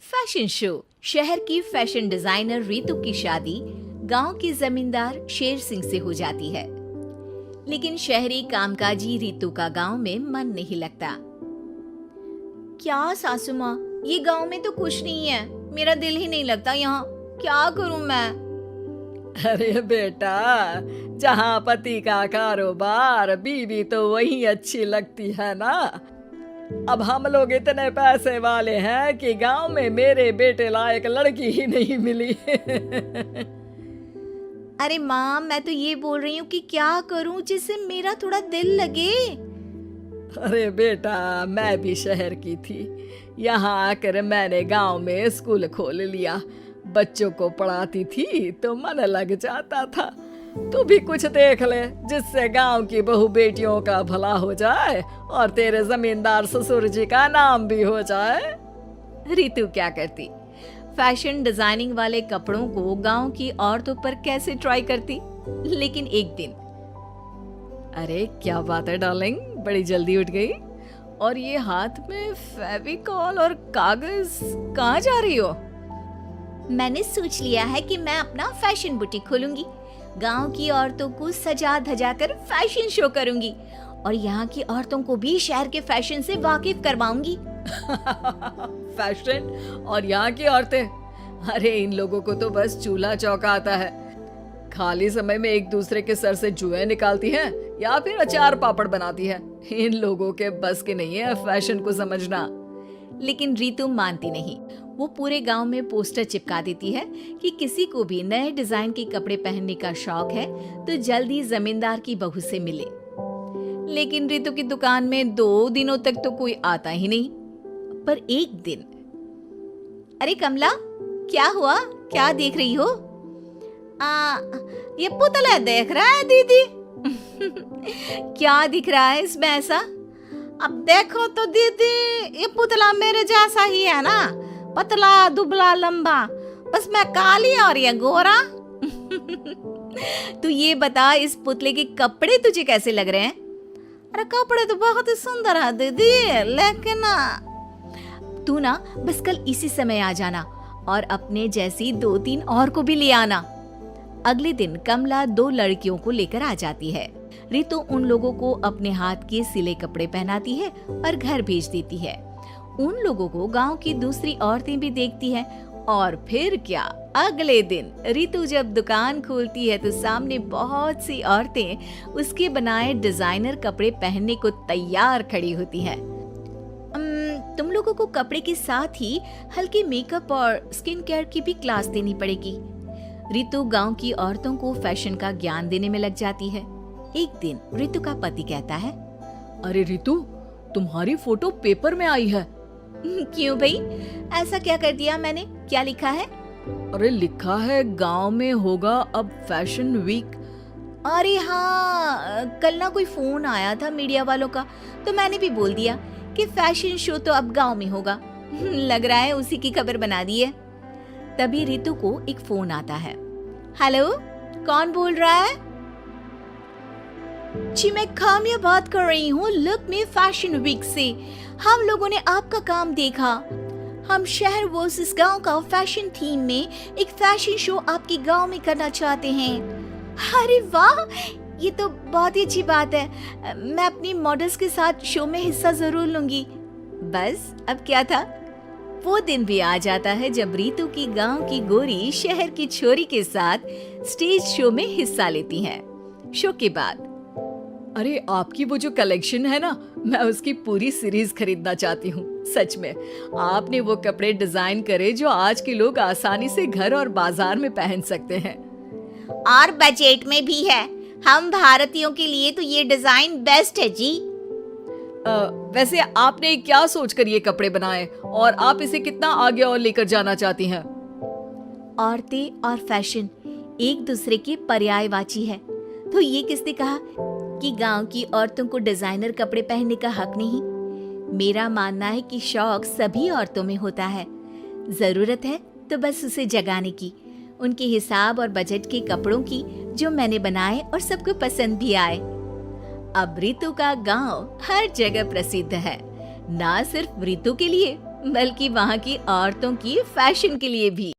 Fashion show. शहर की fashion designer Ritu की शादी गांव के जमींदार शेर सिंह से हो जाती है, लेकिन शहरी कामकाजी रितु का गांव में मन नहीं लगता। क्या सासू माँ, ये गांव में तो कुछ नहीं है, मेरा दिल ही नहीं लगता यहाँ, क्या करूं मैं? अरे बेटा, जहाँ पति का कारोबार बीवी तो वही अच्छी लगती है ना। अब हम लोग इतने पैसे वाले हैं कि गांव में मेरे बेटे लायक लड़की ही नहीं मिली। अरे माँ, मैं तो ये बोल रही हूँ कि क्या करूँ जिससे मेरा थोड़ा दिल लगे। अरे बेटा, मैं भी शहर की थी, यहाँ आकर मैंने गांव में स्कूल खोल लिया। बच्चों को पढ़ाती थी तो मन लग जाता था। तू भी कुछ देख ले जिससे गांव की बहू बेटियों का भला हो जाए और तेरे जमींदार ससुर जी का नाम भी हो जाए। रितु क्या करती? फैशन डिजाइनिंग वाले कपड़ों को गांव की औरतों पर कैसे ट्राई करती। लेकिन एक दिन, अरे क्या बात है डार्लिंग, बड़ी जल्दी उठ गई। और ये हाथ में फेविकॉल और कागज कहाँ जा रही हो? मैंने सोच लिया है कि मैं अपना फैशन बुटीक खोलूंगी। गांव की औरतों को सजा धजा कर फैशन शो करूंगी और यहाँ की औरतों को भी शहर के फैशन से वाकिफ करवाऊंगी। फैशन और यहाँ की औरतें, अरे इन लोगों को तो बस चूल्हा चौका आता है। खाली समय में एक दूसरे के सर से जुएं निकालती हैं या फिर अचार पापड़ बनाती है। इन लोगों के बस के नहीं है फैशन को समझना। लेकिन रितु मानती नहीं। वो पूरे गांव में पोस्टर चिपका देती है कि किसी को भी नए डिजाइन के कपड़े पहनने का शौक है तो जल्दी जमींदार की बहू से मिले। लेकिन रितु की दुकान में 2 दिनों तक तो कोई आता ही नहीं। पर एक दिन, अरे कमला, क्या हुआ? क्या देख रही हो? ये पुतला देख रहा है दीदी। क्या दिख रहा है इसमें ऐसा? अब देखो तो दीदी, ये पुतला मेरे जैसा ही है ना, पतला दुबला लंबा, बस मैं काली और ये गोरा। तू ये बता, इस पुतले के कपड़े तुझे कैसे लग रहे हैं? अरे कपड़े तो बहुत ही सुंदर है दीदी, लेकिन तू ना बस कल इसी समय आ जाना और अपने जैसी 2-3 और को भी ले आना। अगले दिन कमला 2 लड़कियों को लेकर आ जाती है। रितु उन लोगों को अपने हाथ के सिले कपड़े पहनाती है और घर भेज देती है। उन लोगों को गांव की दूसरी औरतें भी देखती हैं। और फिर क्या, अगले दिन रितु जब दुकान खोलती है तो सामने बहुत सी औरतें उसके बनाए डिजाइनर कपड़े पहनने को तैयार खड़ी होती हैं। तुम लोगों को कपड़े के साथ ही हल्के मेकअप और स्किन केयर की भी क्लास देनी पड़ेगी। रितु गांव की औरतों को फैशन का ज्ञान देने में लग जाती है। एक दिन रितु का पति कहता है, अरे रितु, तुम्हारी फोटो पेपर में आई है। क्यों भाई, ऐसा क्या कर दिया मैंने? क्या लिखा है? अरे लिखा है गांव में होगा अब फैशन वीक। अरे हाँ, कल ना कोई फोन आया था मीडिया वालों का, तो मैंने भी बोल दिया कि फैशन शो तो अब गांव में होगा। लग रहा है उसी की खबर बना दी है। तभी रितु को एक फोन आता है। हेलो, कौन बोल रहा है? जी मैं खामिया बात कर रही हूँ लुक में फैशन वीक से। हम लोगों ने आपका काम देखा। हम शहर वर्सेस गांव का फैशन थीम में एक फैशन शो आपके गांव में करना चाहते हैं। अरे वाह, ये तो बहुत ही अच्छी बात है। मैं अपनी मॉडल्स के साथ शो में हिस्सा जरूर लूंगी। बस अब क्या था, वो दिन भी आ जाता है जब रितु की गांव की गोरी शहर की छोरी के साथ स्टेज शो में हिस्सा लेती है। शो के बाद, अरे आपकी वो जो कलेक्शन है ना, मैं उसकी पूरी सीरीज खरीदना चाहती हूँ। सच में आपने वो कपड़े डिजाइन करे जो आज के लोग आसानी से घर और बाजार में पहन सकते हैं और बजट में भी है। हम भारतीयों के लिए तो ये डिजाइन बेस्ट है जी। वैसे आपने क्या सोचकर ये कपड़े बनाए और आप इसे कितना आगे और लेकर जाना चाहती हैं? औरतें और फैशन एक दूसरे के पर्यायवाची है, तो ये किसने कहा कि गांव की औरतों को डिजाइनर कपड़े पहनने का हक नहीं? मेरा मानना है कि शौक सभी औरतों में होता है। जरूरत है तो बस उसे जगाने की, उनके हिसाब और बजट के कपड़ों की, जो मैंने बनाए और सबको पसंद भी आए। अब रितु का गांव हर जगह प्रसिद्ध है, ना सिर्फ रितु के लिए बल्कि वहाँ की औरतों की फैशन के लिए भी।